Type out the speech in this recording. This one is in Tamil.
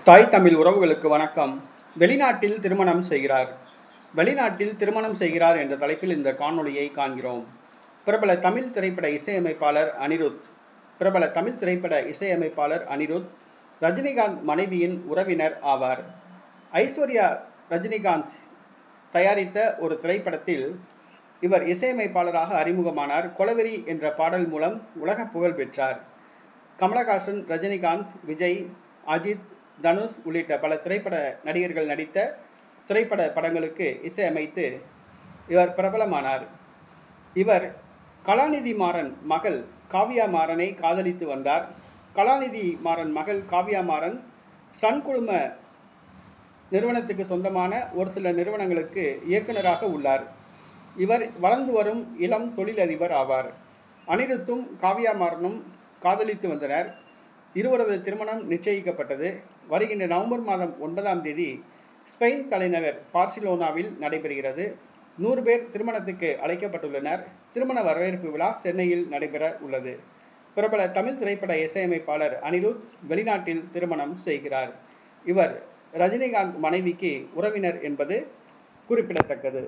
தாய் தமிழ் உறவுகளுக்கு வணக்கம். வெளிநாட்டில் திருமணம் செய்கிறார். வெளிநாட்டில் திருமணம் செய்கிறார் என்ற தலைப்பில் இந்த காணொளியை காண்கிறோம். பிரபல தமிழ் திரைப்பட இசையமைப்பாளர் அனிருத் ரஜினிகாந்த் மனைவியின் உறவினர் ஆவார். ஐஸ்வர்யா ரஜினிகாந்த் தயாரித்த ஒரு திரைப்படத்தில் இவர் இசையமைப்பாளராக அறிமுகமானார். கொலவெறி என்ற பாடல் மூலம் உலக புகழ் பெற்றார். கமலஹாசன், ரஜினிகாந்த், விஜய், அஜித், தனுஷ் உள்ளிட்ட பல திரைப்பட நடிகர்கள் நடித்த திரைப்பட படங்களுக்கு இசையமைத்து இவர் பிரபலமானார். இவர் கலாநிதி மாறன் மகள் காவ்யா மாறனை காதலித்து வந்தார். கலாநிதி மாறன் மகள் காவ்யா மாறன் சன் குழும நிறுவனத்துக்கு சொந்தமான ஒரு சில நிறுவனங்களுக்கு இயக்குநராக உள்ளார். இவர் வளர்ந்து வரும் இளம் தொழிலதிபர் ஆவார். அனிருத்தும் காவ்யா மாறனும் காதலித்து வந்தனர். இருவரது திருமணம் நிச்சயிக்கப்பட்டது. வருகின்ற நவம்பர் மாதம் 9ஆம் தேதி ஸ்பெயின் தலைநகர் பார்சிலோனாவில் நடைபெறுகிறது. 100 பேர் திருமணத்துக்கு அழைக்கப்பட்டுள்ளனர். திருமண வரவேற்பு விழா சென்னையில் நடைபெற உள்ளது. பிரபல தமிழ் திரைப்பட இசையமைப்பாளர் அனிருத் வெளிநாட்டில் திருமணம் செய்கிறார். இவர் ரஜினிகாந்த் மனைவிக்கு உறவினர் என்பது குறிப்பிடத்தக்கது.